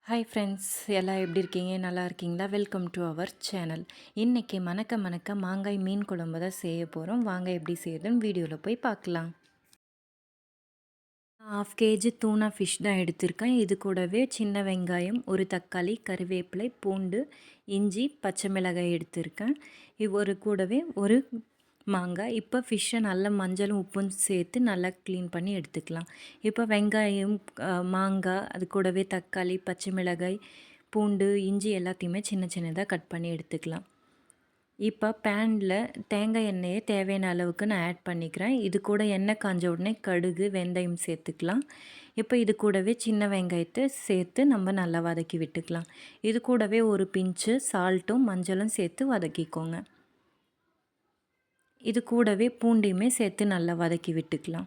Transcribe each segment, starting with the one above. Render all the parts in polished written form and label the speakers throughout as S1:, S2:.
S1: Hi friends, எல்லாம் எப்படி இருக்கீங்க? நல்லா இருக்கீங்களா? Welcome to our channel. இன்றைக்கி மணக்க மணக்க மாங்காய் மீன் குழம்பு தான் செய்ய போகிறோம். வாங்க எப்படி செய்யுதுன்னு வீடியோவில் போய் பார்க்கலாம். 1/2 kg தூனா ஃபிஷ் தான் எடுத்திருக்கேன். இது கூடவே சின்ன வெங்காயம், ஒரு தக்காளி, கறிவேப்பிலை, பூண்டு, இஞ்சி, பச்சை மிளகாய் எடுத்திருக்கேன். ஒரு கூடவே ஒரு மாங்காய். இப்போ ஃபிஷ்ஷை நல்லா மஞ்சளும் உப்பும் சேர்த்து நல்லா க்ளீன் பண்ணி எடுத்துக்கலாம். இப்போ வெங்காயம், மாங்காய், அது கூடவே தக்காளி, பச்சை மிளகாய், பூண்டு, இஞ்சி எல்லாத்தையுமே சின்ன சின்னதாக கட் பண்ணி எடுத்துக்கலாம். இப்போ பேனில் தேங்காய் எண்ணெயை தேவையான அளவுக்கு நான் ஆட் பண்ணிக்கிறேன். இது கூட எண்ணெய் காஞ்ச உடனே கடுகு, வெந்தயம் சேர்த்துக்கலாம். இப்போ இது கூடவே சின்ன வெங்காயத்தை சேர்த்து நம்ம நல்லா வதக்கி விட்டுக்கலாம். இது கூடவே ஒரு பிஞ்சு சால்ட்டும் மஞ்சளும் சேர்த்து வதக்கிக்கோங்க. இது கூடவே பூண்டையுமே சேர்த்து நல்லா வதக்கி விட்டுக்கலாம்.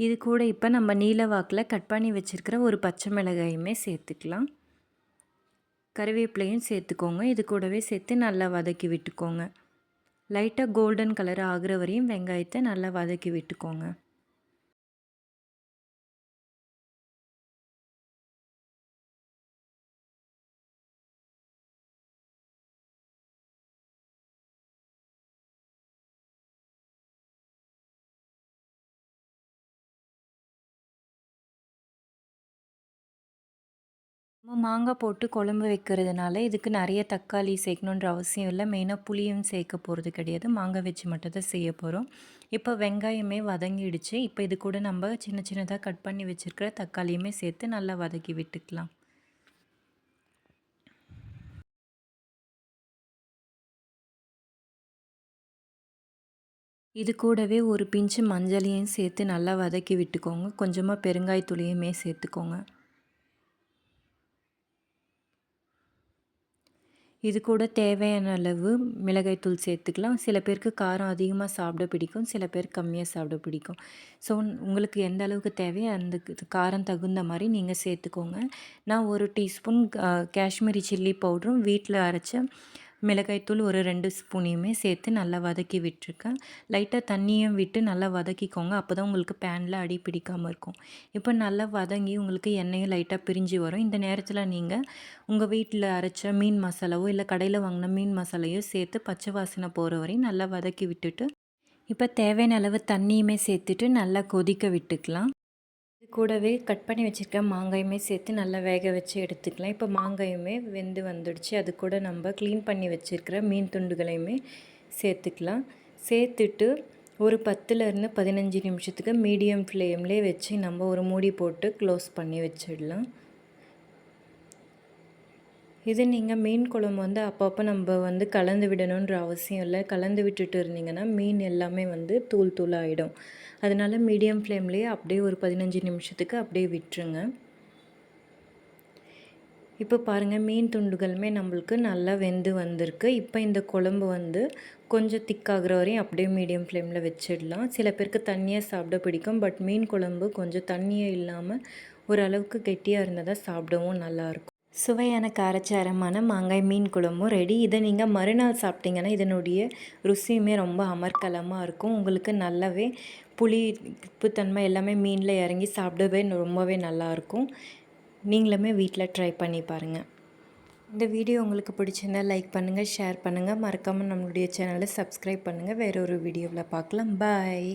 S1: இது கூட இப்போ நம்ம நீல வாக்கில் கட் பண்ணி வச்சுருக்கிற ஒரு பச்சை மிளகாயுமே சேர்த்துக்கலாம். கறிவேப்பிலையும் சேர்த்துக்கோங்க. இது கூடவே சேர்த்து நல்லா வதக்கி விட்டுக்கோங்க. லைட்டாக கோல்டன் கலர் ஆகிற வரையும் வெங்காயத்தை நல்லா வதக்கி விட்டுக்கோங்க. நம்ம மாங்காய் போட்டு குழம்பு வைக்கிறதுனால இதுக்கு நிறைய தக்காளி சேர்க்கணுன்ற அவசியம் இல்லை. மெயினாக புளியும் சேர்க்க போகிறது கிடையாது. மாங்காய் வச்சு மட்டும் தான் செய்ய போகிறோம். இப்போ வெங்காயமே வதங்கிடுச்சு. இப்போ இது கூட நம்ம சின்ன சின்னதாக கட் பண்ணி வச்சுருக்கிற தக்காளியுமே சேர்த்து நல்லா வதக்கி விட்டுக்கலாம். இது கூடவே ஒரு பிஞ்சு மஞ்சளையும் சேர்த்து நல்லா வதக்கி விட்டுக்கோங்க. கொஞ்சமாக பெருங்காயத்தூளையுமே சேர்த்துக்கோங்க. இது கூட தேவையான அளவு மிளகாய்த்தூள் சேர்த்துக்கலாம். சில பேருக்கு காரம் அதிகமாக சாப்பிட பிடிக்கும், சில பேர் கம்மியாக சாப்பிட பிடிக்கும். ஸோ உங்களுக்கு எந்த அளவுக்கு தேவையோ அந்த காரம் தகுந்த மாதிரி நீங்கள் சேர்த்துக்கோங்க. நான் 1 டீஸ்பூன் காஷ்மீரி சில்லி பவுடரும் வீட்டில் அரைச்ச மிளகாய்த்தூள் ஒரு 2 ஸ்பூனையுமே சேர்த்து நல்லா வதக்கி விட்டுருக்கேன். லைட்டாக தண்ணியும் விட்டு நல்லா வதக்கிக்கோங்க. அப்போ தான் உங்களுக்கு பேனில் அடி பிடிக்காமல் இருக்கும். இப்போ நல்லா வதங்கி உங்களுக்கு எண்ணெயும் லைட்டாக பிரிஞ்சு வரும். இந்த நேரத்தில் நீங்கள் உங்கள் வீட்டில் அரைச்ச மீன் மசாலாவோ இல்லை கடையில் வாங்கின மீன் மசாலையோ சேர்த்து பச்சை வாசனை போகிற வரையும் நல்லா வதக்கி விட்டுட்டு இப்போ தேவையான அளவு தண்ணியுமே சேர்த்துட்டு நல்லா கொதிக்க விட்டுக்கலாம். இது கூடவே கட் பண்ணி வச்சுருக்க மாங்காயுமே சேர்த்து நல்லா வேக வச்சு எடுத்துக்கலாம். இப்போ மாங்காயுமே வெந்து வந்துடுச்சு. அது கூட நம்ம க்ளீன் பண்ணி வச்சுருக்கிற மீன் துண்டுகளையுமே சேர்த்துக்கலாம். சேர்த்துட்டு ஒரு 10லேருந்து 15 நிமிஷத்துக்கு மீடியம் ஃப்ளேம்லேயே வச்சு நம்ம ஒரு மூடி போட்டு க்ளோஸ் பண்ணி வச்சிடலாம். இது நீங்கள் மீன் குழம்பு அப்பப்போ நம்ம கலந்து விடணுன்ற அவசியம் இல்லை. கலந்து விட்டுட்டு இருந்தீங்கன்னா மீன் எல்லாமே தூள் தூளாகிடும். அதனால் மீடியம் ஃப்ளேம்லேயே அப்படியே ஒரு 15 நிமிஷத்துக்கு அப்படியே விட்டுருங்க. இப்போ பாருங்கள், மீன் துண்டுகளுமே நம்மளுக்கு நல்லா வெந்து வந்திருக்கு. இப்போ இந்த குழம்பு கொஞ்சம் திக்காகிற வரையும் அப்படியே மீடியம் ஃப்ளேமில் வச்சிடலாம். சில பேருக்கு தண்ணியாக சாப்பிட பிடிக்கும். பட் மீன் குழம்பு கொஞ்சம் தண்ணியே இல்லாமல் ஓரளவுக்கு கெட்டியாக இருந்தால் தான் சாப்பிடவும் நல்லாயிருக்கும். சுவையான காரச்சாரமான மாங்காய் மீன் குழம்பும் ரெடி. இதை நீங்கள் மறுநாள் சாப்பிட்டிங்கன்னா இதனுடைய ருசியுமே ரொம்ப அமர்க்கலமாக இருக்கும். உங்களுக்கு நல்லாவே புளிப்புத்தன்மை எல்லாமே மீனில் இறங்கி சாப்பிடவே ரொம்பவே நல்லாயிருக்கும். நீங்களுமே வீட்டில் ட்ரை பண்ணி பாருங்கள். இந்த வீடியோ உங்களுக்கு பிடிச்சிருந்தால் லைக் பண்ணுங்கள், ஷேர் பண்ணுங்கள். மறக்காமல் நம்மளுடைய சேனலை சப்ஸ்கிரைப் பண்ணுங்கள். வேறு ஒரு வீடியோவில் பார்க்கலாம். பாய்.